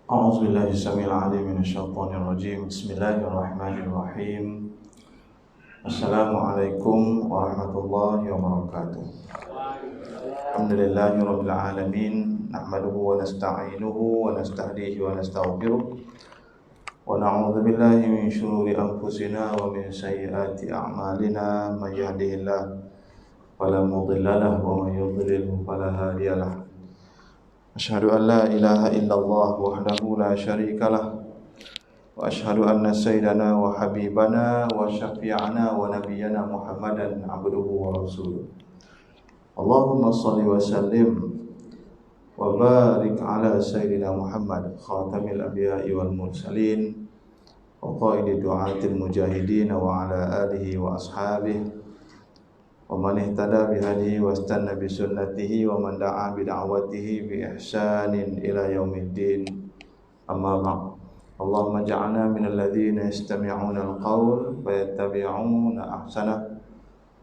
أعوذ بالله السميع العليم من الشيطان الرجيم. بسم الله الرحمن الرحيم. السلام عليكم ورحمة الله وبركاته. الحمد لله رب العالمين، نحمده ونستعينه ونستهديه ونستغفره، ونعوذ بالله من شرور أنفسنا ومن سيئات أعمالنا. من يهده الله فلا مضل له ومن يضلل فلا هادي له. أشهد أن لا إله إلا الله وحده لا شريك له، وأشهد أن سيدنا وحبيبنا وشفيعنا ونبينا محمدا عبده ورسوله. اللهم صل وسلم وبارك على سيدنا محمد خاتم الأنبياء والمرسلين وقائد دعاة المجاهدين وعلى آله وأصحابه ومن اهتدى بهديه واستنى بسنته ومن دعا بدعوته بإحسان إلى يوم الدين. أما بعد، اللهم اجعلنا من الذين يستمعون القول فيتبعون أحسنه.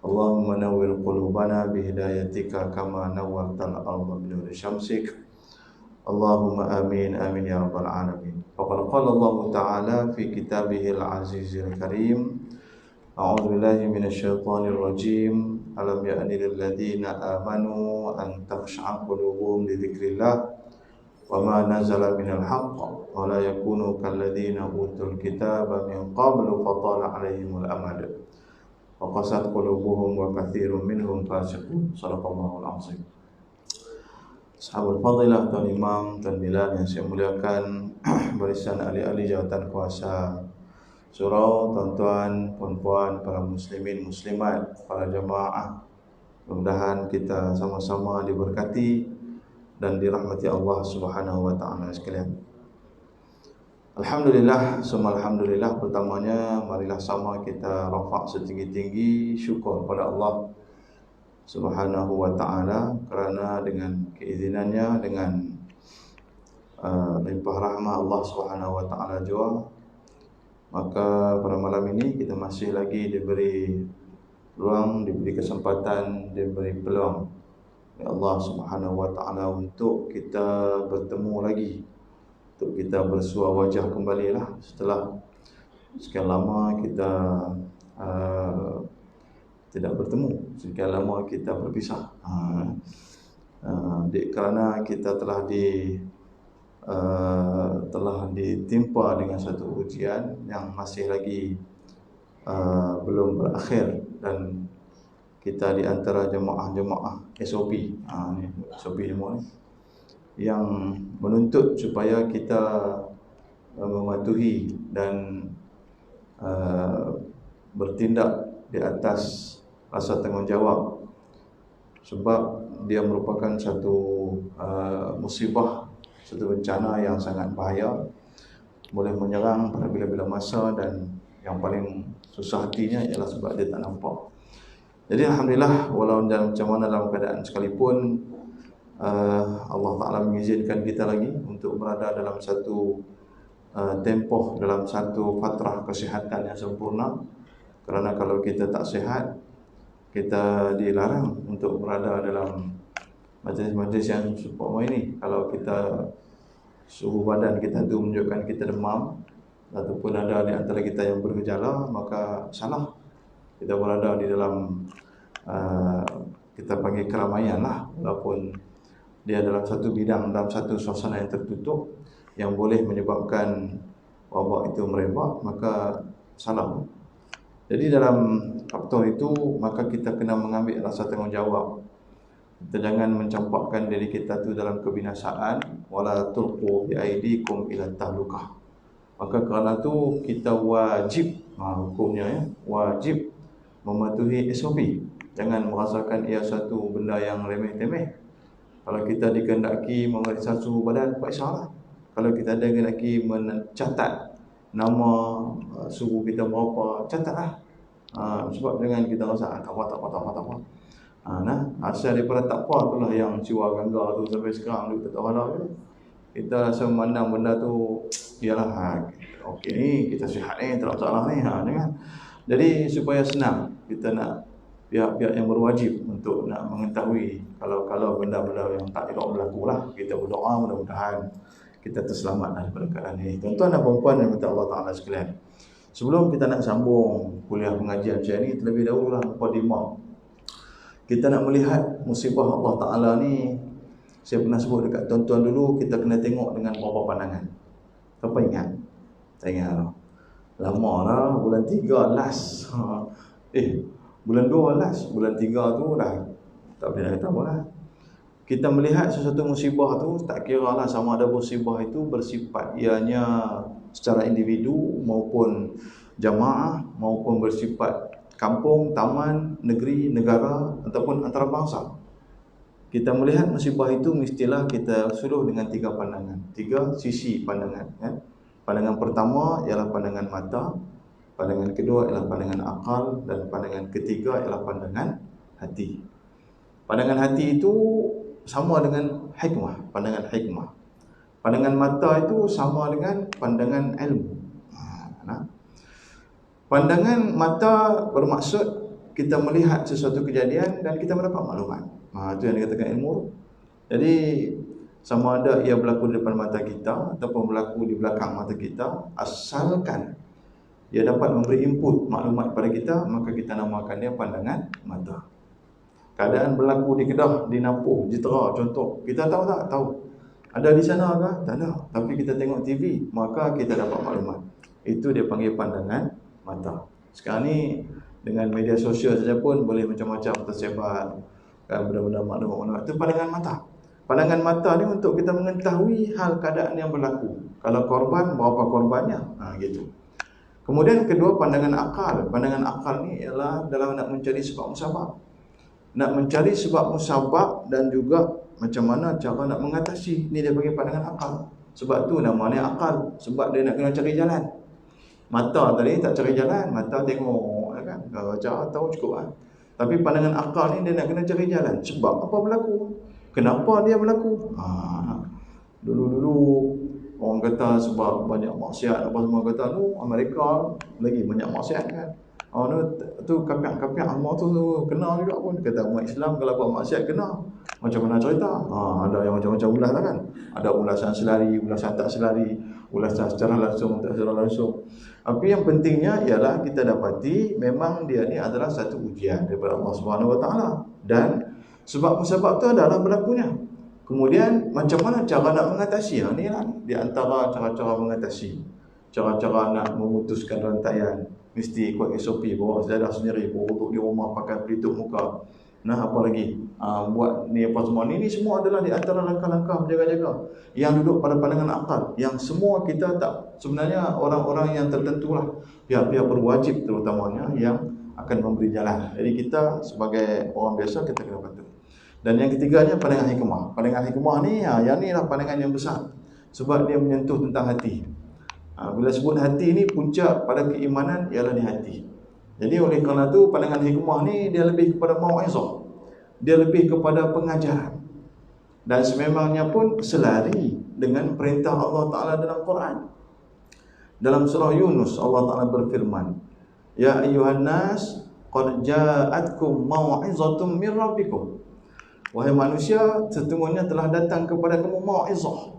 اللهم نور قلوبنا بهدايتك كما نورت الأرض بنور شمسك. اللهم آمين آمين يا رب العالمين. فقد قال الله تعالى في كتابه العزيز الكريم: أعوذ بالله من الشيطان الرجيم. ألم يأن للذين آمنوا أن تخشع قلوبهم لذكر الله وما نزل من الحق ولا يكونوا كالذين أوتوا الكتاب من قبل فطال عليهم الأمد وقست قلوبهم وكثير منهم فاسقون. صدق الله العظيم. Sahabat fadilah, Tuan Imam, Tuan Bilal yang saya muliakan, barisan ahli-ahli jawatan kuasa surau, tuan-tuan, puan-puan, para muslimin, muslimat, para jemaah, mudah-mudahan kita sama-sama diberkati dan dirahmati Allah Subhanahu wa taala sekalian. Alhamdulillah, summa alhamdulillah. Pertamanya marilah sama kita rafak setinggi-tinggi syukur pada Allah Subhanahu wa taala kerana dengan keizinannya, dengan limpah rahmat Allah Subhanahu wa taala jua, maka pada malam ini kita masih lagi diberi ruang, diberi kesempatan, diberi peluang oleh Allah Subhanahu wa taala untuk kita bertemu lagi, untuk kita bersua wajah kembali lah setelah sekian lama kita tidak bertemu, sekian lama kita berpisah. Kerana kita telah ditimpa dengan satu ujian yang masih lagi belum berakhir, dan kita di antara jemaah-jemaah SOP, SOP semua ni, yang menuntut supaya kita mematuhi dan bertindak di atas rasa tanggungjawab, sebab dia merupakan satu musibah, satu bencana yang sangat bahaya, boleh menyerang pada bila-bila masa, dan yang paling susah hatinya ialah sebab dia tak nampak. Jadi alhamdulillah, walau macam mana dalam keadaan sekalipun, Allah Ta'ala mengizinkan kita lagi untuk berada dalam satu tempoh, dalam satu fatrah kesihatan yang sempurna. Kerana kalau kita tak sihat, kita dilarang untuk berada dalam majlis-majlis yang seperti ini. Kalau kita suhu badan kita tu menunjukkan kita demam, ataupun ada di antara kita yang bergejala, maka salah. Kita berada di dalam kita panggil keramaian lah, walaupun dia dalam satu bidang, dalam satu suasana yang tertutup, yang boleh menyebabkan wabak itu merebak, maka salah. Jadi dalam faktor itu, maka kita kena mengambil rasa tanggungjawab. Kita jangan mencampakkan diri kita tu dalam kebinasaan. Wala tulqu biaidikum ila tahlukah. Maka kerana tu kita wajib, hukumnya ya, wajib mematuhi SOP. Jangan merasakan ia satu benda yang remeh-temeh. Kalau kita dikehendaki memeriksa suhu badan, tak kisahlah. Kalau kita dikehendaki mencatat nama suhu kita berapa, catatlah. Sebab jangan kita rasa tak apa. Asal daripada tak apa itulah yang siwa gangga tu sampai sekarang kita tak ada. Kita rasa memandang benda tu ialah okey ni, kita sihat ni, tak ada masalah ni, jangan. Jadi supaya senang, kita nak pihak-pihak yang berwajib untuk nak mengetahui kalau benda-benda yang tak elok berlaku lah, kita berdoa mudah-mudahan kita terselamat daripada keadaan ini. Tuan-tuan dan puan-puan yang dirahmati Allah Ta'ala sekalian, sebelum kita nak sambung kuliah pengajian saya ni, terlebih dahulu lah mukadimah. Kita nak melihat musibah Allah Ta'ala ni. Saya pernah sebut dekat tuan-tuan dulu, kita kena tengok dengan beberapa pandangan. Siapa ingat? Tak ingat lah. Lama lah, bulan 3 last. Bulan 2 last. Bulan 3 tu dah tak boleh nak kata apa lah. Kita melihat sesuatu musibah tu, tak kira lah sama ada musibah itu bersifat ianya secara individu maupun jamaah, maupun bersifat kampung, taman, negeri, negara ataupun antarabangsa. Kita melihat musibah itu mestilah kita suruh dengan 3 pandangan, 3 sisi pandangan. Pandangan pertama ialah pandangan mata, pandangan kedua ialah pandangan akal, dan pandangan ketiga ialah pandangan hati. Pandangan hati itu sama dengan hikmah, pandangan hikmah. Pandangan mata itu sama dengan pandangan ilmu. Pandangan mata bermaksud kita melihat sesuatu kejadian dan kita mendapat maklumat. Itu yang dikatakan ilmu. Jadi sama ada ia berlaku di depan mata kita ataupun berlaku di belakang mata kita, asalkan ia dapat memberi input maklumat kepada kita, maka kita namakan dia pandangan mata. Keadaan berlaku di Kedah, di Nampung, Jitera contoh, kita tahu tak? Tahu. Ada di sana ke? Tak ada. Tapi kita tengok TV, maka kita dapat maklumat. Itu dia panggil pandangan mata. Sekarang ni dengan media sosial saja pun boleh macam-macam tersebar benda-benda maklumat. Itu pandangan mata. Pandangan mata ni untuk kita mengetahui hal keadaan yang berlaku. Kalau korban, berapa korbannya? Gitu. Kemudian kedua, pandangan akal. Pandangan akal ni ialah dalam nak mencari sebab musabab. Nak mencari sebab musabab dan juga macam mana cara nak mengatasi. Ni dia bagi pandangan akal. Sebab tu namanya akal. Sebab dia nak kena cari jalan. Mata tadi tak cari jalan. Mata tengok kan. Cara tahu cukup kan. Tapi pandangan akal ni dia nak kena cari jalan. Sebab apa berlaku? Kenapa dia berlaku? Dulu-dulu orang kata sebab banyak maksiat apa semua, kata Amerika lagi banyak maksiat kan. Tu kapiak-kapiak Allah tu kena juga pun. Kata umat Islam kalau buat maksiat kena. Macam mana cerita? Ada yang macam-macam ulas lah kan. Ada ulasan selari, ulasan tak selari, ulasan secara langsung, tak secara langsung. Tapi yang pentingnya ialah kita dapati memang dia ni adalah satu ujian daripada Allah Subhanahu Wa Taala. Dan sebab musabab tu adalah berlakunya. Kemudian macam mana cara nak mengatasi? Ni lah di antara cara-cara mengatasi. Cara-cara nak memutuskan rantaian. Mesti ikut SOP, bawa sejadah sendiri, berwuduk di rumah, pakai pelitup muka. Apa lagi? Buat ni apa semua. Ni semua adalah di antara langkah-langkah berjaga-jaga yang duduk pada pandangan akal. Yang semua kita tak, sebenarnya orang-orang yang tertentu lah, pihak-pihak berwajib terutamanya yang akan memberi jalan. Jadi kita sebagai orang biasa kita kena patuh. Dan yang ketiganya pandangan hikmah. Pandangan hikmah ni, yang ni lah pandangan yang besar. Sebab dia menyentuh tentang hati. Bila sebut hati ni, puncak pada keimanan ialah di hati. Jadi oleh kerana tu pandangan hikmah ni dia lebih kepada mau'izah. Dia lebih kepada pengajaran. Dan sememangnya pun selari dengan perintah Allah Ta'ala dalam Quran. Dalam surah Yunus Allah Ta'ala berfirman, Ya ayyuhan nas qad ja'atkum mau'izatun min rabbikum. Wahai manusia, sesungguhnya telah datang kepada kamu mau'izah.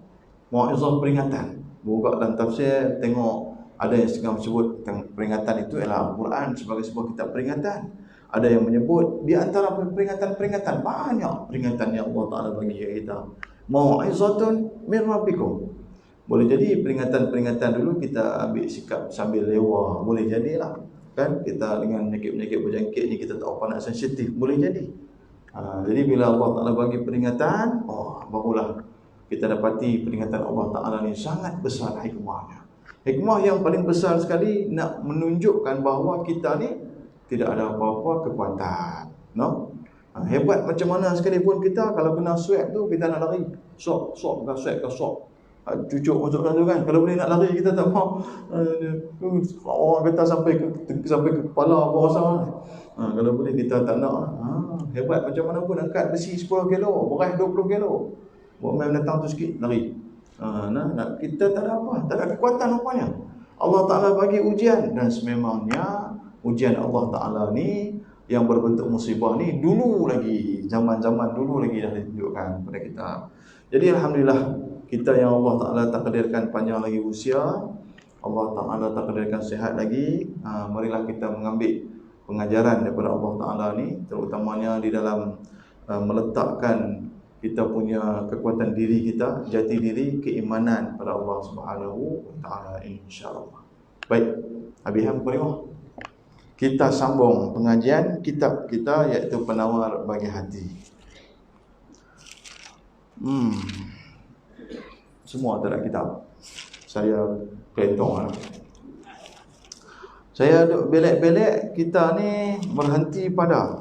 Mau'izah peringatan. Buka dalam tafsir, tengok ada yang setengah sebut peringatan itu ialah Al-Quran sebagai sebuah kitab peringatan. Ada yang menyebut di antara peringatan-peringatan, banyak peringatan yang Allah Ta'ala bagi kita. Mau'izatun min rabbikum. Boleh jadi peringatan-peringatan dulu kita ambil sikap sambil lewa, boleh jadilah. Kan kita dengan penyakit-penyakit berjangkit ni kita tak apa nak sensitif, boleh jadi. Jadi bila Allah Ta'ala bagi peringatan, barulah kita dapati peringatan Allah Ta'ala ni sangat besar hikmahnya. Hikmah yang paling besar sekali nak menunjukkan bahawa kita ni tidak ada apa-apa kekuatan. Hebat macam mana sekalipun kita, kalau kena swab tu kita nak lari. Swab ke swab ke swab. Cucuk masuk dalam tu kan. Kalau boleh nak lari kita tak mau. Orang kata sampai ke kepala apa rasa. Kalau boleh kita tak nak. Hebat macam mana pun angkat besi 10 kilo, berat 20 kilo. Buat main datang tu sikit, lari. Kita tak ada apa, tak ada kekuatan rupanya. Allah Ta'ala bagi ujian. Dan sememangnya ujian Allah Ta'ala ni yang berbentuk musibah ni dulu lagi, zaman-zaman dulu lagi dah ditunjukkan kepada kita. Jadi Alhamdulillah Kita yang Allah Ta'ala takdirkan panjang lagi usia, Allah Ta'ala takdirkan sihat lagi, marilah kita mengambil pengajaran daripada Allah Ta'ala ni, terutamanya di dalam meletakkan kita punya kekuatan diri kita, jati diri, keimanan pada Allah Subhanahu wa Ta'ala, insya-Allah. Baik, habis apa tengok? Kita sambung pengajian kitab kita, iaitu Penawar Bagi Hati. Semua tak ada kitab. Saya pelitong lah. Saya duk belek-belek, kita ni berhenti pada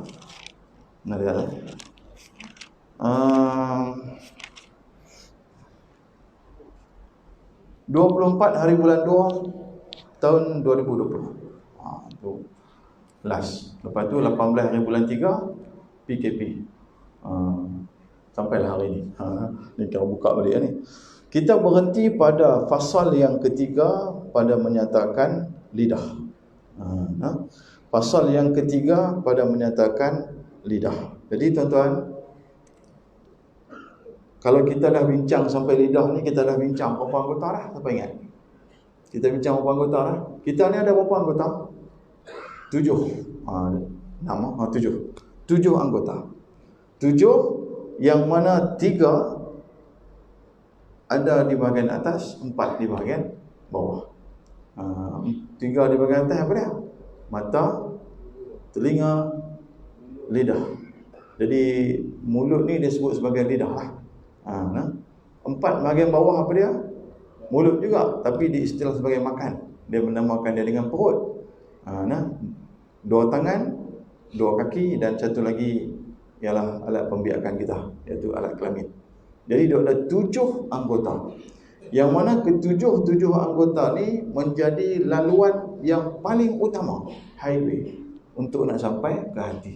mana dia ada? 24 hari bulan 2 tahun 2020. Tu last. Lepas tu 18 hari bulan 3 PKP. Sampailah hari ni. Ni kita buka balik ni. Kita berhenti pada fasal yang ketiga pada menyatakan lidah. Pasal yang ketiga pada menyatakan lidah. Jadi tuan-tuan, kalau kita dah bincang sampai lidah ni, kita dah bincang berapa anggota dah? Siapa ingat? Kita bincang berapa anggota dah? Kita ni ada berapa anggota? 7. 7 anggota. 7 yang mana 3 ada di bahagian atas, 4 di bahagian bawah. 3 di bahagian atas apa dia? Mata, telinga, lidah. Jadi mulut ni dia sebut sebagai lidah lah. 4 bahagian bawah apa dia? Mulut juga, tapi diistilah sebagai makan. Dia menamakan dia dengan perut. 2 tangan, 2 kaki, dan satu lagi ialah alat pembiakan kita, iaitu alat kelamin. Jadi dia ada 7 anggota. Yang mana ketujuh anggota ni menjadi laluan yang paling utama, highway, untuk nak sampai ke hati.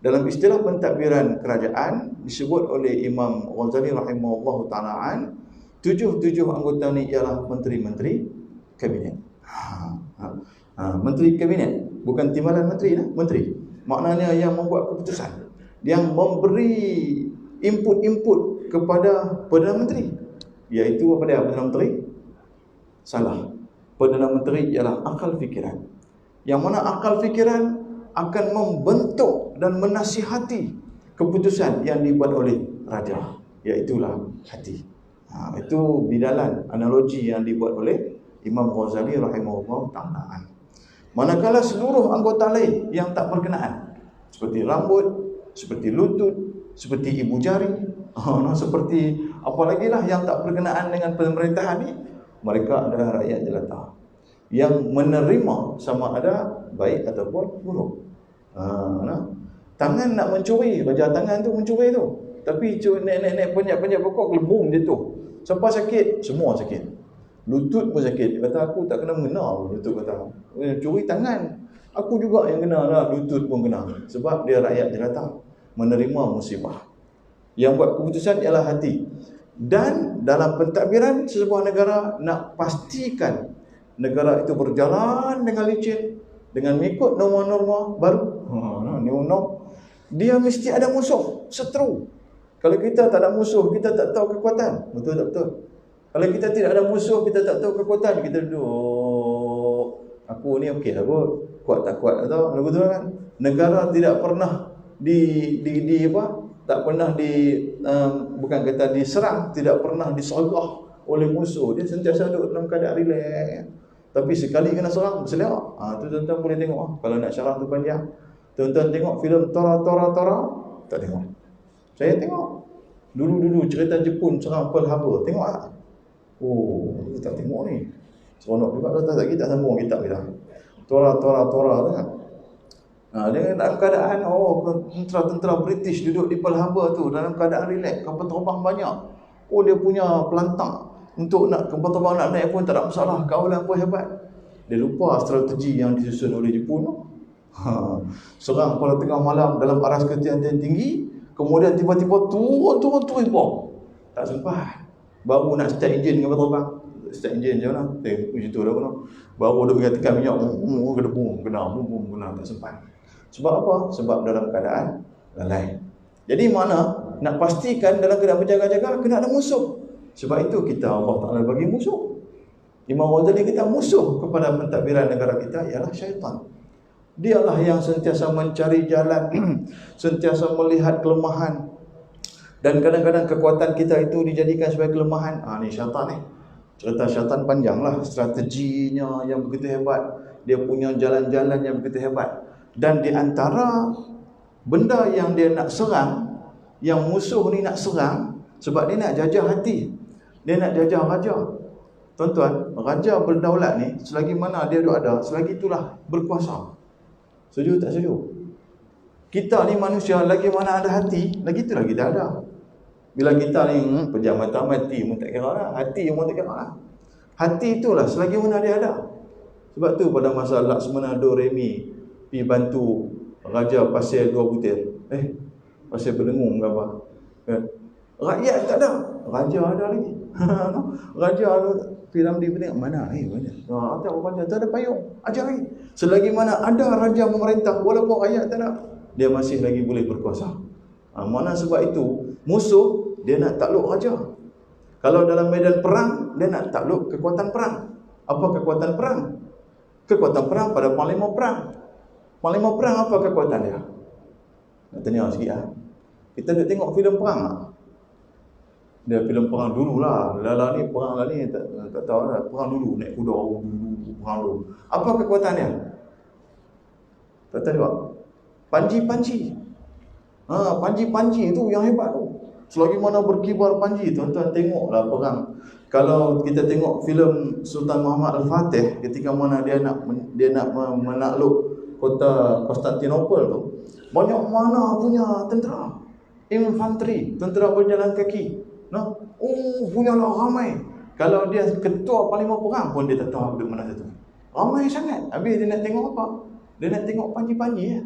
Dalam istilah pentadbiran kerajaan disebut oleh Imam Ghazali rahimahullahu ta'ala, 7 anggota ni ialah menteri-menteri kabinet. Menteri kabinet, bukan timbalan menteri lah, menteri. Maknanya yang membuat keputusan, yang memberi input kepada Perdana Menteri. Iaitu apa dia Perdana Menteri? Salah. Perdana Menteri ialah akal fikiran. Yang mana akal fikiran akan membentuk dan menasihati keputusan yang dibuat oleh raja, iaitulah hati. Itu bidalan analogi yang dibuat oleh Imam Ghazali rahimahullah ta'ala. Manakala seluruh anggota lain yang tak berkenaan, seperti rambut, seperti lutut, seperti ibu jari, seperti apa lagi lah yang tak berkenaan dengan pemerintahan ni, mereka adalah rakyat jelata yang menerima sama ada baik ataupun buruk. Tangan nak mencuri, baja tangan tu mencuri tu, tapi naik panjat pokok, gelembung jatuh. Sampai sakit, semua sakit. Lutut pun sakit. Dia kata aku tak kena mengena. Lutut kata, curi tangan, aku juga yang kena lah, lutut pun kena. Sebab dia rakyat jelata, menerima musibah. Yang buat keputusan ialah hati. Dan dalam pentadbiran sebuah negara, nak pastikan negara itu berjalan dengan licin, dengan mengikut norma-norma baru, dia mesti ada musuh, seteru. Kalau kita tak ada musuh, kita tak tahu kekuatan. Betul tak betul? Kalau kita tidak ada musuh, kita tak tahu kekuatan, kita duduk, aku ni okey lah kot, kuat tak kuat tak tahu. Betul kan? Negara tidak pernah tak pernah bukan kata diserang, tidak pernah disergah oleh musuh. Dia sentiasa duduk dalam keadaan relax. Tapi sekali kena serang, berselia. Tu tuan-tuan boleh tengok. Kalau nak syarah tu panjang, tuan-tuan tengok filem Tora. Tak tengok? Saya tengok. Dulu cerita Jepun serang Pearl Harbor, tengok tak? Oh, tak tengok ni. Seronok juga tak kita sambung kitab kita. Tora tu kan. Dia dalam keadaan tentera British duduk di Pearl Harbor tu dalam keadaan relax, kapal terbang banyak. Dia punya pelantar untuk nak kapal terbang nak naik pun tak ada masalah, kawalan pun hebat. Dia lupa strategi yang disusun oleh Jepun tu. Serang pada tengah malam dalam aras ketinggian tinggi, kemudian tiba-tiba turun bom. Tak sempat. Baru nak start enjin kapal terbang. Start enjin je lah. Macam tu dah kena. Baru duduk tekan minyak, kena, tak sempat. Sebab apa? Sebab dalam keadaan lalai. Jadi mana nak pastikan dalam keadaan berjaga-jaga, kena ada musuh. Sebab itu kita Allah Ta'ala bagi musuh. Imam Ghazali kita musuh kepada pentadbiran negara kita ialah syaitan. Dialah yang sentiasa mencari jalan, sentiasa melihat kelemahan. Dan kadang-kadang kekuatan kita itu dijadikan sebagai kelemahan. Ni syaitan ni. Cerita syaitan panjang lah. Strateginya yang begitu hebat. Dia punya jalan-jalan yang begitu hebat. Dan di antara benda yang dia nak serang, yang musuh ni nak serang, sebab dia nak jajah hati. Dia nak jajah raja. Tuan-tuan, raja berdaulat ni, selagi mana dia ada, selagi itulah berkuasa. Setuju tak setuju? Kita ni manusia, lagi mana ada hati, lagi itulah kita ada. Bila kita ni pejam mata mati pun tak kira lah. Hati pun tak kira lah. Hati itulah selagi mana dia ada. Sebab tu pada masa Laksmana Doremi pergi bantu raja pasir 2 butir. Pasir berdengung ke apa. Rakyat tak ada. Raja ada lagi. Raja ada. Firam di bening mana? Mana? Tak apa, tak ada payung. Ajar lagi. Selagi mana ada raja memerintah, walaupun rakyat tak ada, dia masih lagi boleh berkuasa. Mana sebab itu musuh dia nak takluk raja. Kalau dalam medan perang, dia nak takluk kekuatan perang. Apa kekuatan perang? Kekuatan perang pada panglima perang. Panglima perang apa kekuatan dia? Nak tanya sikit lah. Kita nak tengok filem perang tak? Dia filem perang dululah. Lala ni perang lah ni tak tahu lah. Perang dulu, naik kuda perang dulu. Apa kekuatan dia? Tak tahu tak? Panji-panji. Panji-panji tu yang hebat tu. Selagi mana berkibar panji, tuan-tuan tengoklah perang. Kalau kita tengok filem Sultan Muhammad Al-Fatih ketika mana dia nak menakluk kota Konstantinopel tu, banyak mana punya tentera, infanteri, tentera berjalan kaki. Punyalah ramai. Kalau dia ketua panglima perang pun dia tak tahu duduk mana satu. Ramai sangat. Habis dia nak tengok apa? Dia nak tengok panji-panji ya.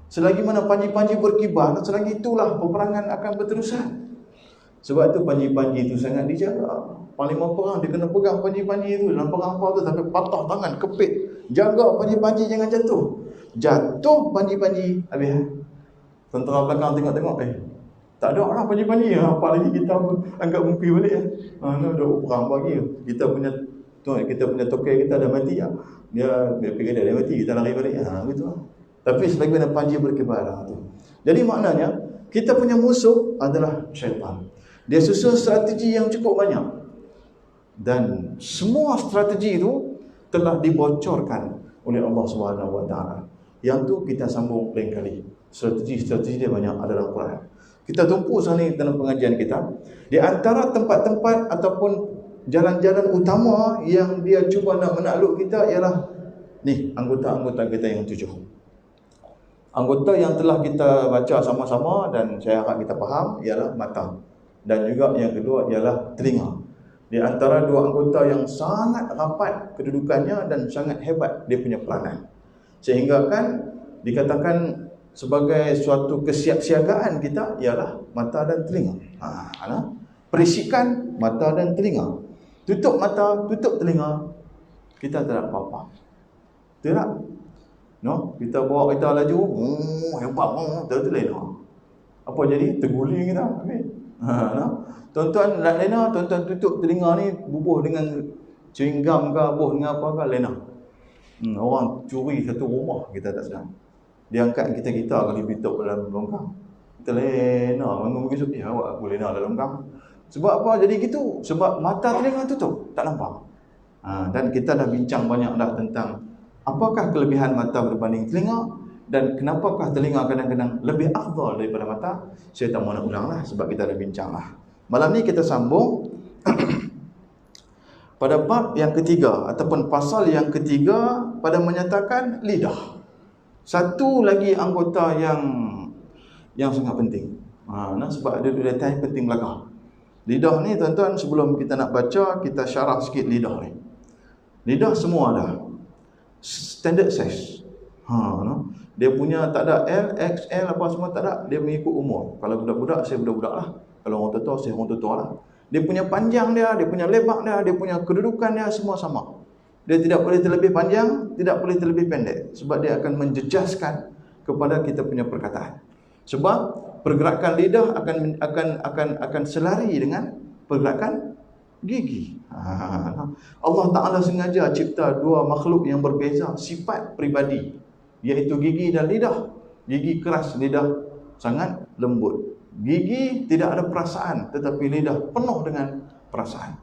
Selagi mana panji-panji berkibar, selagi itulah peperangan akan berterusan. Sebab tu panji-panji itu sangat dijaga. Panglima perang dia kena pegang panji-panji itu dalam perang apa tu, tapi patah tangan, kepit. Jaga panji-panji jangan jatuh. Jatuh panji-panji, habis. Tentera belakang tengok-tengok, tak ada lah panji-panji. Apa lagi kita angkat mumpi balik ya. Ada perang bagi. Kita punya tokai kita dah mati ya. Dia fikir dia mati, kita lari balik. Gitu lah. Tapi selagi mana panji berkibar tu. Jadi maknanya kita punya musuh adalah syaitan. Dia susun strategi yang cukup banyak. Dan semua strategi itu telah dibocorkan oleh Allah Subhanahu Wa Taala. Yang tu kita sambung lain kali. Strategi dia banyak ada dalam Quran. Kita tumpu sana dalam pengajian kita. Di antara tempat-tempat ataupun jalan-jalan utama yang dia cuba nak menakluk kita ialah ni anggota-anggota kita yang 7. Anggota yang telah kita baca sama-sama dan saya harap kita faham ialah mata. Dan juga yang kedua ialah telinga. Di antara dua anggota yang sangat rapat kedudukannya dan sangat hebat dia punya peranan. Sehingga kan dikatakan sebagai suatu kesiapsiagaan kita ialah mata dan telinga. Perisikan mata dan telinga. Tutup mata, tutup telinga, kita tak ada apa-apa. Tidak? No, kita bawa kereta laju, hebat, tu lain. Apa jadi? Terguling kita. Tuan-tuan nak lena, tuan-tuan tutup telinga ni bubuh dengan chewing gum ke, bubuh dengan apa ke, lena. Orang curi satu rumah, kita tak sedang. Dia angkat kita kali pituk dalam longkang. Kita lena, bangun besok, awak aku lena dalam longkang. Sebab apa jadi gitu? Sebab mata telinga tutup, tak nampak. Dan kita dah bincang banyak dah tentang apakah kelebihan mata berbanding telinga dan kenapakah telinga kadang-kadang lebih afdal daripada mata. Saya tak mahu nak ulang lah sebab kita dah bincang lah. Malam ni kita sambung pada bab yang ketiga ataupun pasal yang ketiga pada menyatakan lidah. Satu lagi anggota yang sangat penting. Sebab ada detail penting belakang. Lidah ni tuan-tuan, sebelum kita nak baca, kita syarah sikit lidah ni. Lidah semua ada. Standard size. Dia punya tak ada L, XL apa semua tak ada. Dia mengikut umur. Kalau budak-budak, saya budak-budak lah. Kalau orang tua-tua, saya orang tua-tua lah. Dia punya panjang dia punya lebar dia punya kedudukan dia semua sama. Dia tidak boleh terlebih panjang, tidak boleh terlebih pendek. Sebab dia akan menjejaskan kepada kita punya perkataan. Sebab pergerakan lidah akan selari dengan pergerakan Gigi. Allah Ta'ala sengaja cipta dua makhluk yang berbeza sifat peribadi, iaitu gigi dan lidah. Gigi keras, lidah sangat lembut. Gigi tidak ada perasaan, tetapi lidah penuh dengan perasaan.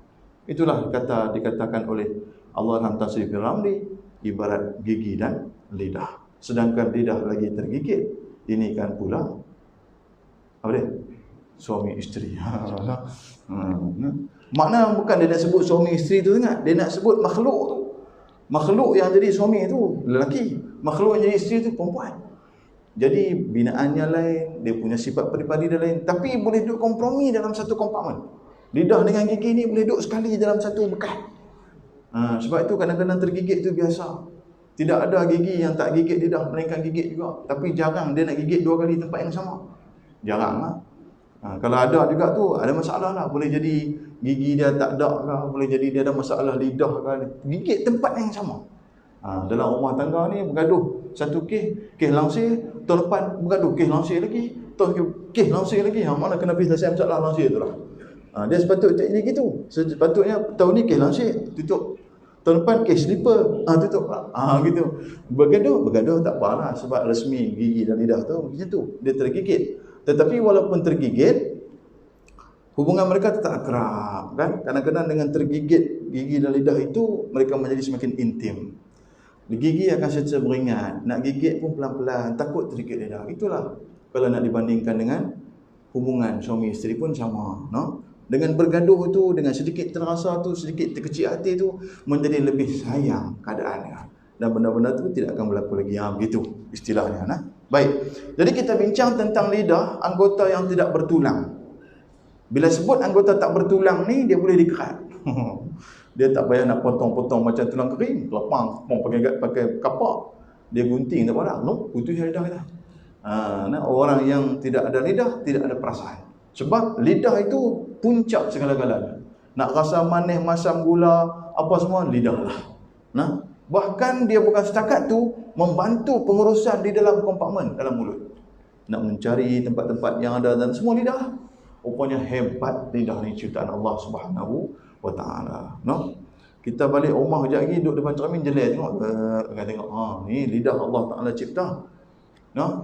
Itulah dikatakan oleh Allah dalam tafsir Ramli, ibarat gigi dan lidah. Sedangkan lidah lagi tergigit, ini kan pula apa dia? Suami isteri. Makna bukan dia nak sebut suami isteri tu sangat, dia nak sebut makhluk tu. Makhluk yang jadi suami tu lelaki, makhluk yang jadi isteri tu perempuan. Jadi binaannya lain, dia punya sifat peribadi dia lain, tapi boleh duduk kompromi dalam satu kompartmen. Lidah dengan gigi ni boleh duduk sekali dalam satu bekas. Sebab itu kadang-kadang tergigit tu biasa. Tidak ada gigi yang tak gigit lidah, melainkan gigit juga. Tapi jarang dia nak gigit dua kali tempat yang sama. Jarang lah. Kalau ada juga tu, ada masalah lah. Boleh jadi gigi dia tak ada lah, boleh jadi dia ada masalah lidah lah. Gigit tempat yang sama. Dalam rumah tangga ni bergaduh. Satu kes langsir, tahun depan bergaduh, kes langsir lagi, kes langsir lagi. Mana kena pergi selesai masalah langsir tu lah. Dia sepatutnya gitu. Sepatutnya tahun ni kes langsir, tutup. Tahun depan kes slipper, tutup lah. Gitu. Bergaduh tak apalah, sebab resmi gigi dan lidah tu macam tu. Dia tergigit. Tetapi walaupun tergigit, hubungan mereka tetap akrab, kan? Kadang-kadang dengan tergigit gigi dan lidah itu, mereka menjadi semakin intim. Gigi akan secara beringat, nak gigit pun pelan-pelan, takut tergigit lidah. Itulah kalau nak dibandingkan dengan hubungan suami isteri pun sama, no? Dengan bergaduh tu, dengan sedikit terasa tu, sedikit terkecil hati tu, menjadi lebih sayang keadaannya. Dan benda-benda tu tidak akan berlaku lagi. Begitu istilahnya. Baik. Jadi kita bincang tentang lidah, anggota yang tidak bertulang. Bila sebut anggota tak bertulang ni, dia boleh dikerat. Dia tak payah nak potong-potong macam tulang kering, lepang, pakai kapak. Dia gunting tak apa dah. No, putus lidah kita. Orang yang tidak ada lidah, tidak ada perasaan. Sebab lidah itu puncak segala-galanya. Nak rasa manis, masam, gula, apa semua, lidah lah. Bahkan dia bukan setakat tu, membantu pengurusan di dalam kompartmen, dalam mulut. Nak mencari tempat-tempat yang ada dan semua lidah. Rupanya hebat lidah ni ciptaan Allah Subhanahu wa Ta'ala. Kita balik rumah kejap lagi, duduk depan cermin, jelek tengok. Ni lidah Allah Ta'ala cipta.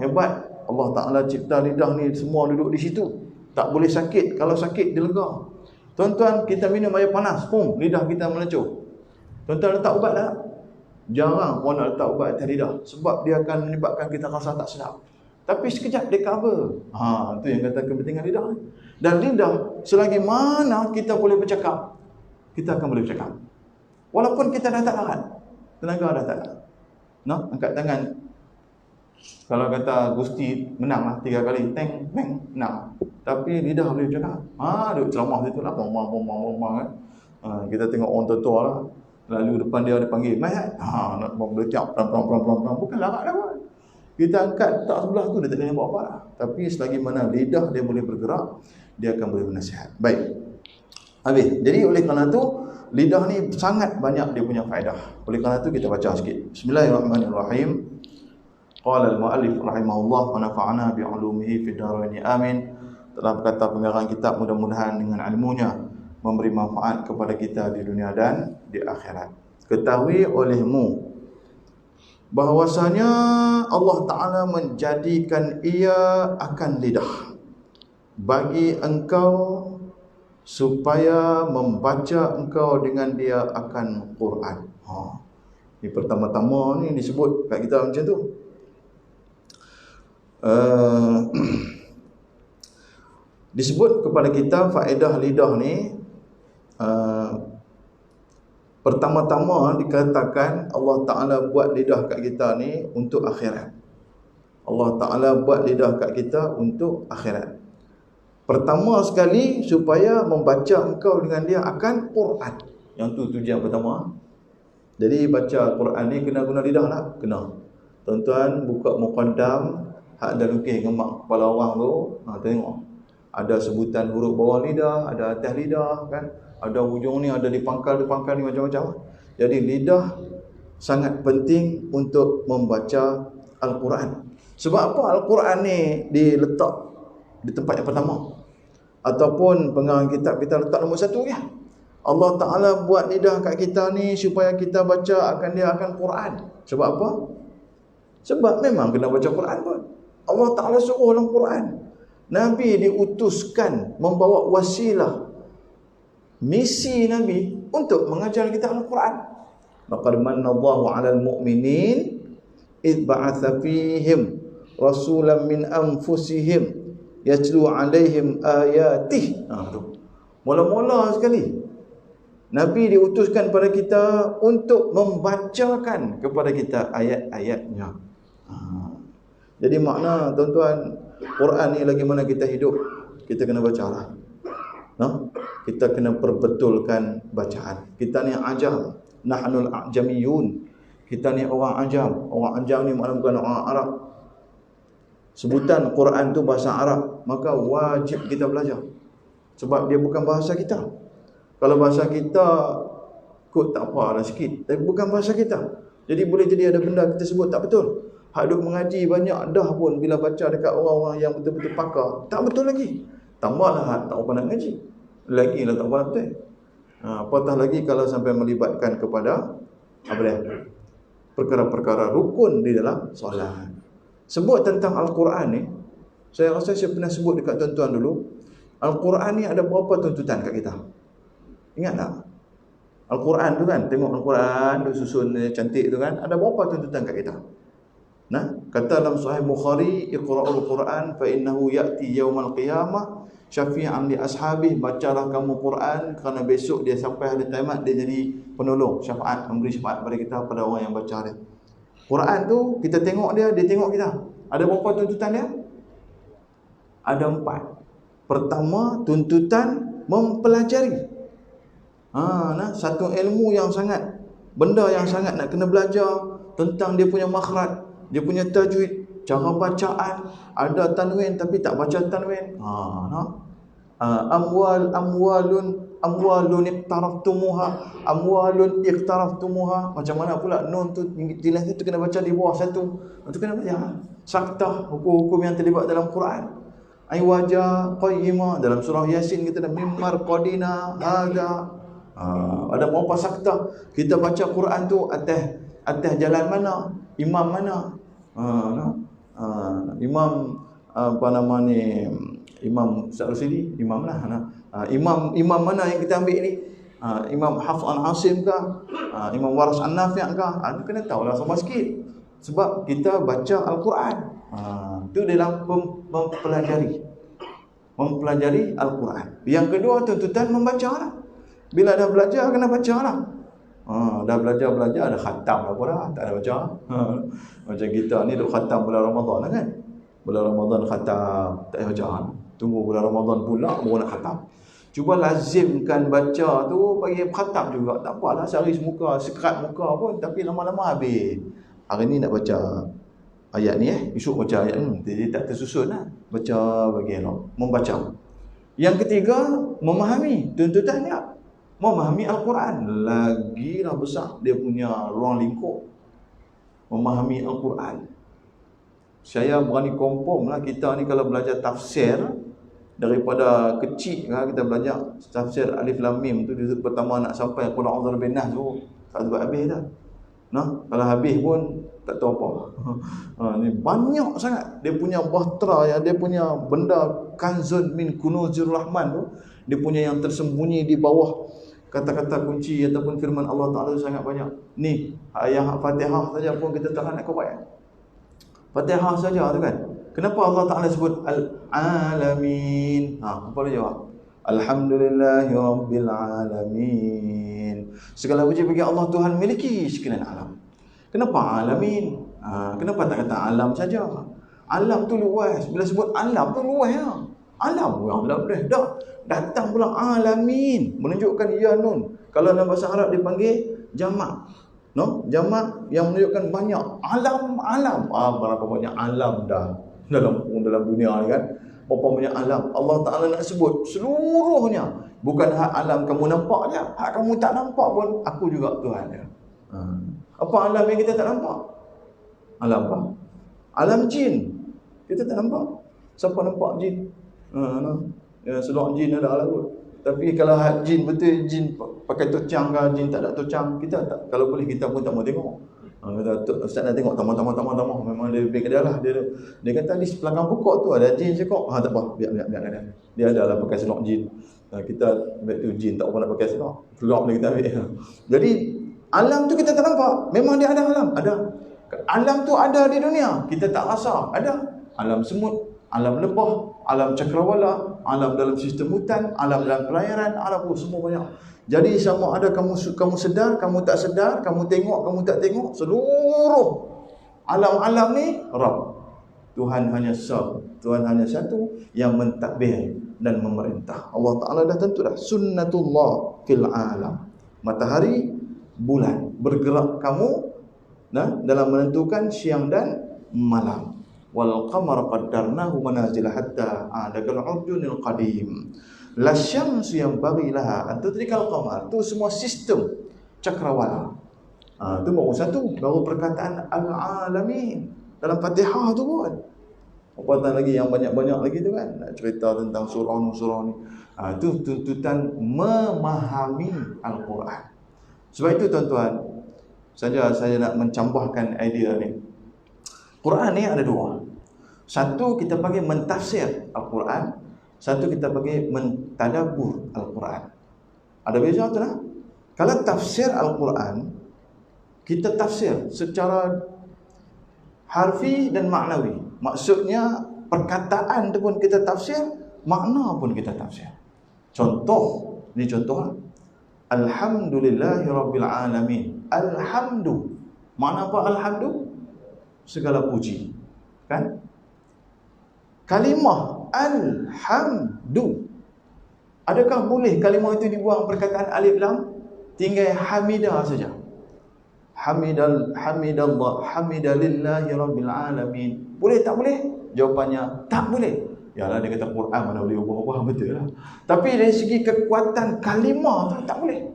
Hebat. Allah Ta'ala cipta lidah ni, semua duduk di situ. Tak boleh sakit. Kalau sakit, dia lega. Tuan-tuan, kita minum air panas, lidah kita melecur. Tuan-tuan letak ubat tak? Jarang orang nak letak ubat atas lidah. Sebab dia akan menyebabkan kita rasa tak sedap. Tapi sekejap dia cover. Itu yang kata kepentingan lidah. Dan lidah, selagi mana kita boleh bercakap, kita akan boleh bercakap. Walaupun kita dah tak larat. Tenaga dah tak larat. Angkat tangan. Kalau kata Gusti menang lah 3 kali, teng, menang. Tapi lidah boleh bercakap. Duduk ceramah situ lah, kan. Kita tengok orang tua lah. Lalu depan dia ada panggil, mayat. Nak berletiak, pelan-pelan. Bukan larat lah kan. Kita angkat tak sebelah tu, dia tak boleh buat apa lah. Tapi selagi mana lidah dia boleh bergerak, dia akan boleh bernasihat. Baik. Habis. Jadi oleh kerana tu, lidah ni sangat banyak dia punya faedah. Oleh kerana tu kita baca sikit. Bismillahirrahmanirrahim. Qala al-mu'allif rahimahullah wa nafa'ana bi'ulumihi fid dharain amin. Telah berkata pengarang kitab, mudah-mudahan dengan ilmunya memberi manfaat kepada kita di dunia dan di akhirat. Ketahui olehmu bahwasanya Allah Ta'ala menjadikan ia akan lidah bagi engkau supaya membaca engkau dengan dia akan Quran. Ini pertama-tama ni disebut kat kita macam tu. Disebut kepada kita faedah lidah ni. Pertama-tama dikatakan Allah Ta'ala buat lidah kat kita ni untuk akhirat. Allah Ta'ala buat lidah kat kita untuk akhirat. Pertama sekali supaya membaca engkau dengan dia akan Quran. Yang tu tujuan pertama. Jadi baca Quran ni kena guna lidah tak? Kena. Tuan-tuan buka Muqaddam, hak ada lukis gemak kepala orang tu, tengok. Ada sebutan huruf bawah lidah, ada atas lidah, kan? Ada hujung ni, ada di pangkal ni macam-macam. Jadi lidah sangat penting untuk membaca Al-Quran. Sebab apa Al-Quran ni diletak di tempat yang pertama? Ataupun pengarang kitab kita letak nombor 1 ya? Allah Ta'ala buat lidah kat kita ni supaya kita baca akan Quran. Sebab apa? Sebab memang kena baca Quran pun. Allah Ta'ala suruh dalam Quran. Nabi diutuskan membawa wasilah, misi Nabi untuk mengajar kita Al-Quran. Laqad manallahu 'alal mu'minin id ba'atha fihim rasulan min anfusihim yatlu 'alaihim ayatih. Mula-mula sekali Nabi diutuskan pada kita untuk membacakan kepada kita ayat-ayatnya. Jadi makna tuan-tuan, Quran ni lagi mana kita hidup, kita kena baca lah. Kita kena perbetulkan bacaan. Kita ni ajam, nahnul a'jamiyun. Kita ni orang ajam. Orang ajam ni makna bukan orang Arab. Sebutan Quran tu bahasa Arab, maka wajib kita belajar. Sebab dia bukan bahasa kita. Kalau bahasa kita, kot tak apa lah sikit. Tapi bukan bahasa kita. Jadi boleh jadi ada benda kita sebut tak betul. Hak duk mengaji banyak dah pun bila baca dekat orang-orang yang betul-betul pakar, tak betul lagi. Tambahlah hak tak apa nak ngaji. Lagilah tak apa nak betul. Apatah lagi kalau sampai melibatkan kepada apa dia? Perkara-perkara rukun di dalam solat. Sebut tentang Al-Quran ni, saya rasa saya pernah sebut dekat tuan-tuan dulu. Al-Quran ni ada berapa tuntutan kat kita? Ingat tak? Al-Quran tu kan, tengok Al-Quran tu susun cantik tu kan, ada berapa tuntutan kat kita? Kata dalam Sahih Bukhari, iqra'ul Quran fa innahu ya'ti yaumal qiyamah syafi'an li ashabih. Bacalah kamu Quran kerana besok dia sampai hari kiamat dia jadi penolong, syafaat, memberi syafaat pada kita, pada orang yang baca dia. Quran tu kita tengok dia tengok kita. Ada berapa tuntutan dia? Ada 4. Pertama, tuntutan mempelajari. Satu ilmu yang sangat, benda yang sangat nak kena belajar tentang dia punya makhraj, dia punya tajwid, cara bacaan, ada tanwin tapi tak baca tanwin. Amwalun iqtaraftumuha. Macam mana pula nun tu jelas tu kena baca di bawah satu. Itu kena baca. Saktah, hukum-hukum yang terlibat dalam Quran. Aywaja qayyimah, dalam surah Yasin kita ada mimar qadina hada. Ada berapa saktah kita baca Quran tu atas jalan mana, imam mana? Imam apa nama ni, Imam Sa'usidi, imam lah. Imam mana yang kita ambil ni? Imam Hafs An-Asim kah? Imam Waras An-Nafi' kah? Kena tahulah sama sikit. Sebab kita baca Al-Quran. Itu dalam mempelajari Al-Quran. Yang kedua, tuntutan membaca lah. Bila dah belajar, kena baca lah. Dah belajar ada khatam apa dah, tak ada baca. Macam kita ni duk khatam bulan Ramadan lah kan. Bulan Ramadan khatam, tak ada baca. Tunggu bulan Ramadan pula baru nak khatam. Cuba lazimkan baca tu bagi khatam juga. Tak apalah sehari semuka, sekerat muka pun, tapi lama-lama habis. Hari ni nak baca ayat ni esok baca ayat ni. Jadi tak tersusun lah. Baca bagi elok, membaca. Yang ketiga, memahami tuntutannya. Memahami Al-Quran. Lagilah besar dia punya ruang lingkup. Memahami Al-Quran. Saya berani confirm lah, kita ni kalau belajar tafsir, daripada kecil kan, kita belajar tafsir Alif Lam Mim tu, pertama nak sampai Qul a'udzu birabbin nas tu tak dapat habis dah. Kalau habis pun tak tahu apa. Ni banyak sangat dia punya bahtera, ya, dia punya benda kanzun min kunuzir rahman tu, dia punya yang tersembunyi di bawah kata-kata kunci ataupun firman Allah Ta'ala sangat banyak. Ni ayat Fatihah saja pun kita tak nak kuat. Fatihah saja tu kan. Kenapa Allah Ta'ala sebut Al-Alamin? Apa dia jawab? Alhamdulillahi Rabbil Alamin. Segala puji bagi Allah, Tuhan miliki sekalian alam. Kenapa Alamin? Kenapa tak kata alam saja? Alam tu luas. Bila sebut alam tu luas ya. Alam yang boleh dah. Datang pula Alamin, menunjukkan ya nun. Kalau dalam bahasa Arab dipanggil jamak. Jamak yang menunjukkan banyak. Alam. Berapa banyak alam dah dalam dunia ni kan. Berapa banyak alam Allah Ta'ala nak sebut seluruhnya. Bukan hak alam kamu nampak je, hak kamu tak nampak pun aku juga Tuhan dia. Apa alam yang kita tak nampak? Alam apa? Alam jin. Kita tak nampak. Siapa nampak jin? Seluruh jin ada lah kot. Tapi kalau jin betul, jin pakai tocang ke, jin tak ada tocang, kita tak, kalau boleh kita pun tak mau tengok. Kata, Ustaz nak tengok, tamah. Memang dia lebih ke dia lah. Dia kata di belakang pokok tu ada jin cakap. Tak apa, biar. Dia ada lah pakai senok jin. Kita ambil tu jin, tak apa nak pakai senok. Keluar boleh kita ambil. Jadi, alam tu kita tak nampak. Memang dia ada alam. Ada. Alam tu ada di dunia. Kita tak rasa. Ada. Alam semut, alam lebah, alam cakrawala, alam dalam sistem hutan, alam dalam perairan, alam semua banyak. Jadi sama ada kamu sedar, kamu tak sedar, kamu tengok, kamu tak tengok, seluruh alam-alam ni Rabb. Tuhan hanya satu, Tuhan hanya satu yang mentadbir dan memerintah. Allah Ta'ala dah tentu dah sunnatullah fil alam. Matahari, bulan bergerak kamu dalam menentukan siang dan malam. Wal qamara qaddarnahu manazila hatta adakal urjunil qadim. La syamsu yang bagi laha an tudrikal qamar. Tu semua sistem cakrawala. Tu baru satu, baru perkataan al-alamin dalam Fatihah tu pun. Apatah lagi yang banyak-banyak lagi tu kan, nak cerita tentang surah ni. Tu tuntutan memahami Al-Quran. Sebab itu tuan-tuan, saya nak mencambahkan idea ni. Quran ni ada dua. Satu kita panggil mentafsir Al-Quran, satu kita panggil mentadabbur Al-Quran. Ada beza tu lah. Kalau tafsir Al-Quran, kita tafsir secara harfi dan maknawi. Maksudnya perkataan tu pun kita tafsir, makna pun kita tafsir. Contoh, ni contoh lah. Alhamdulillahirabbil alamin. Alhamdu. Makna apa alhamdu? Segala puji. Kan? Kalimah alhamdu. Adakah boleh kalimah itu dibuang perkataan alif lam? Tinggal hamidah saja. Hamidalillahi rabbil alamin. Boleh tak boleh? Jawapannya tak boleh. Yalah, dia kata Quran mana boleh ubah-ubah, betul lah. Tapi dari segi kekuatan kalimah tu tak boleh.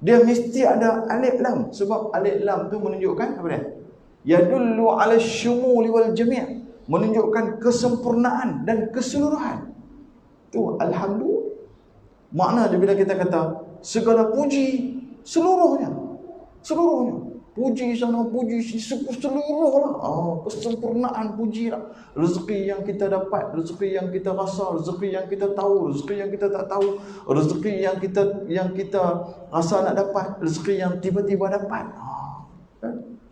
Dia mesti ada alif lam. Sebab alif lam tu menunjukkan apa dia? Yadullu ala syumuli wal jami'. Menunjukkan kesempurnaan dan keseluruhan. Tu alhamdulillah. Makna dia bila kita kata segala puji seluruhnya. Puji sana, puji sini, seluruhlah. Kesempurnaan puji lah. Rezeki yang kita dapat, rezeki yang kita rasa, rezeki yang kita tahu, rezeki yang kita tak tahu, rezeki yang kita rasa nak dapat, rezeki yang tiba-tiba dapat.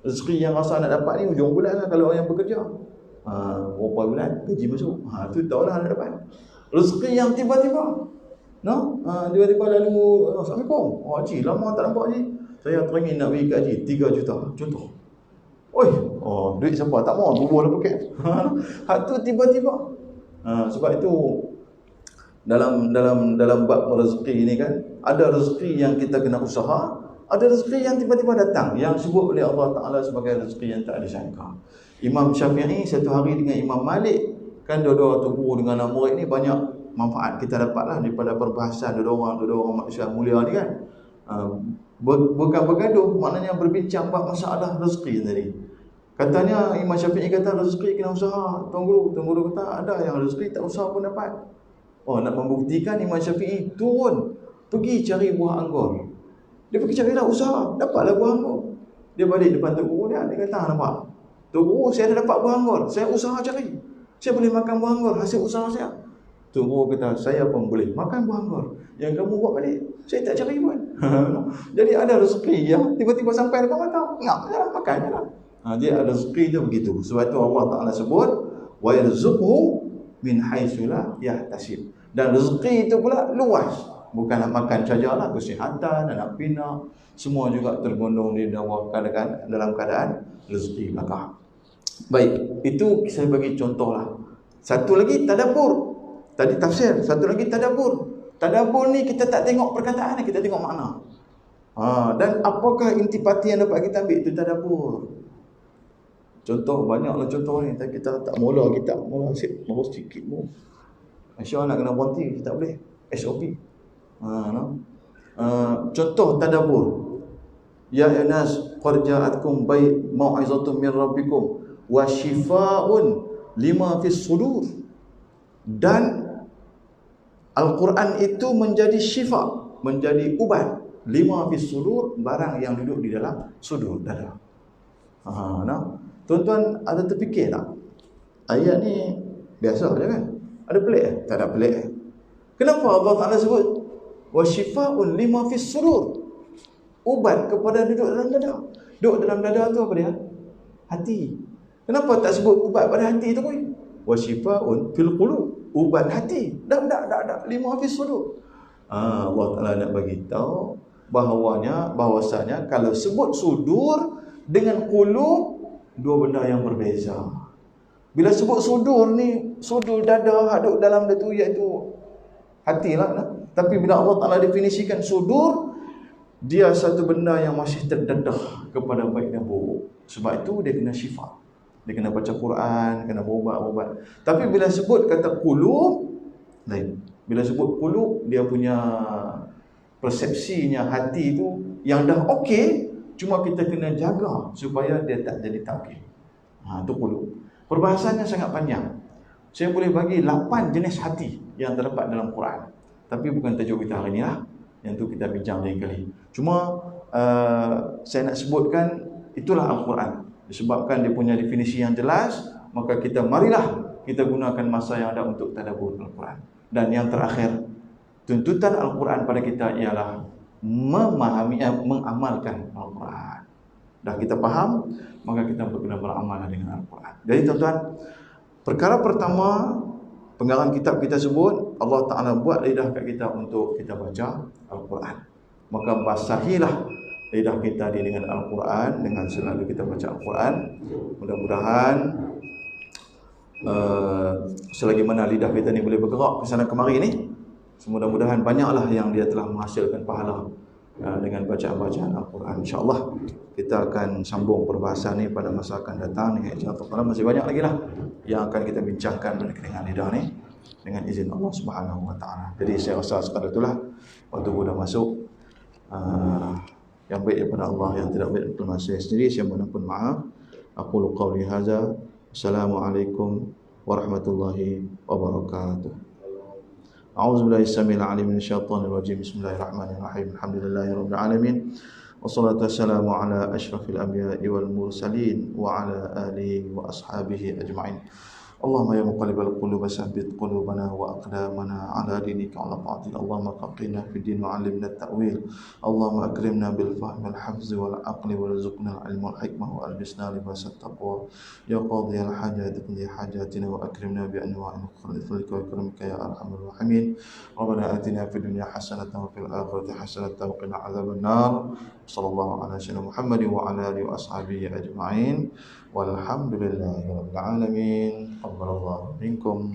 Rezeki yang rasa nak dapat ni hujung bulan lah kalau orang yang bekerja. Berapa bulan gaji masuk. Tu tahulah nak dapat. Rezeki yang tiba-tiba. Tiba-tiba lalu Assalamualaikum. Haji, lama tak nampak haji. Saya teringin nak pergi ke haji 3 juta. Contoh. Duit siapa tak mau bubuh dalam poket. Tu tiba-tiba. Sebab itu dalam bab rezeki ni kan, ada rezeki yang kita kena usaha, ada rezeki yang tiba-tiba datang, yang sebut oleh Allah Ta'ala sebagai rezeki yang tak disangka. Imam Syafi'i satu hari dengan Imam Malik, kan dua-dua tu guru dengan anak murid ni, banyak manfaat kita dapatlah daripada perbahasan dua-dua orang manusia mulia ni kan. Bukan bergaduh, maknanya berbincang bab masalah rezeki tadi. Katanya Imam Syafi'i kata rezeki kena usaha. Tuan guru kata ada yang rezeki tak usaha pun dapat. Nak membuktikan Imam Syafi'i turun pergi cari buah anggur. Dia pergi cari dah usaha, dapatlah buah anggur. Dia balik depan Tok Guru dia kata, nampak? Tok Guru, saya dah dapat buah anggur, saya usaha cari. Saya boleh makan buah anggur hasil usaha saya. Tok Guru kata, saya pun boleh makan buah anggur. Yang kamu buat balik, saya tak cari pun. Jadi ada rezeki yang tiba-tiba sampai depan mata. Ngap je lah, makan je lah. Dia ada rezeki dia begitu. Sebab itu Allah Ta'ala sebut, wa yarzuqhu min haitsu la yahtasib. Dan rezeki itu pula luas. Bukan nak makan sajalah, kesihatan, anak pinak, semua juga tergondong di dalam keadaan rezeki belakang. Baik, itu saya bagi contoh lah. Satu lagi tadabbur. Tadi tafsir, satu lagi tadabbur. Tadabbur ni kita tak tengok perkataan, kita tengok makna. Dan apakah intipati yang dapat kita ambil, itu tadabbur. Contoh, banyaklah contoh ni. Kita tak mula asyik, baru sikit pun. Masya nak kena berhenti, tak boleh. SOP. Contoh tadabbur. Ya ayyuhannas qad ja'atkum mau'izatun min rabbikum wa shifaa'un lima fis sudur. Dan Al-Quran itu menjadi syifa, menjadi ubat. Lima fis sudur, barang yang duduk di dalam sudur, dada. Nah, tuan-tuan ada terfikir tak? Ayat ni biasa je kan? Ada pelik? Tak ada pelik. Kenapa Allah Ta'ala sebut wa syifa'un lima fis sudur? Ubat kepada duduk dalam dada. Duduk dalam dada tu apa dia? Hati. Kenapa tak sebut ubat pada hati tu pun? Wa syifa'un fil qulub. Ubat hati. Dah. Lima fis sudur. Allah Ta'ala nak bagi tahu bahawasanya kalau sebut sudur dengan qulub, dua benda yang berbeza. Bila sebut sudur ni, sudur dada hadut dalam dia tu, iaitu hatilah. Tapi bila Allah Ta'ala definisikan sudur, dia satu benda yang masih terdedah kepada baik dan buruk. Sebab itu dia kena syifa. Dia kena baca Quran, kena berubat. Tapi bila sebut kata qulub, lain. Bila sebut qulub, dia punya persepsinya hati tu yang dah okey, cuma kita kena jaga supaya dia tak jadi tak okey. Itu qulub. Perbahasannya sangat panjang. Saya boleh bagi 8 jenis hati yang terdapat dalam Quran. Tapi bukan tajuk kita hari ni lah. Yang tu kita bincang lain kali. Cuma saya nak sebutkan itulah Al-Quran. Disebabkan dia punya definisi yang jelas, maka marilah kita gunakan masa yang ada untuk tadabbur Al-Quran. Dan yang terakhir, tuntutan Al-Quran pada kita ialah memahami, mengamalkan Al-Quran. Dah kita faham, maka kita kena beramal dengan Al-Quran. Jadi tuan-tuan, perkara pertama, pengarang kitab kita sebut, Allah Ta'ala buat lidah kat kita untuk kita baca Al-Quran. Maka basahilah lidah kita dengan Al-Quran, dengan selalu kita baca Al-Quran. Mudah-mudahan selagi mana lidah kita ni boleh bergerak ke sana kemari ni, mudah-mudahan banyaklah yang dia telah menghasilkan pahala dengan bacaan-bacaan Al-Quran. InsyaAllah kita akan sambung perbahasan ni pada masa akan datang. InsyaAllah masih banyak lagi lah yang akan kita bincangkan dengan lidah ni, dengan izin Allah Subhanahu Wa Taala. Jadi saya rasa sekadar itulah, waktu sudah masuk. Yang baik daripada Allah, yang tidak baik daripada saya sendiri, saya mohon maaf. Aqulu qawli hadza. Assalamualaikum warahmatullahi wabarakatuh. A'udzu billahi samil alim minasyaitonir rajim. Bismillahirrahmanirrahim. Alhamdulillahirabbil alamin. Wassalatu wassalamu ala asyrafil anbiya'i wal mursalin wa ala alihi wa ashabihi ajma'in. Allahumma ya muqallibal qulub tsabbit qulubana wa aqdamana ala dinika ala ta'atik. Allahumma faqihna fid din wa 'allimna at-ta'wil. Allahumma akrimna bil fahmi wal hafzi wal aqli warzuqna al-ilma wal hikmah wa albisna libas at-taqwa. Ya qadhiyal hajat qdi hajatina wa akrimna bi anwa'il khairil wa ikramika ya arhamar rahimin. Rabbana atina fid dunya hasanatan wa fil akhirati hasanatan wa qina adzaban nar. Sallallahu ala sayyidina Muhammadin wa ala alihi wa ashabihi ajma'in. Walhamdulillahirabbil alamin. Taqabbalallahu minkum.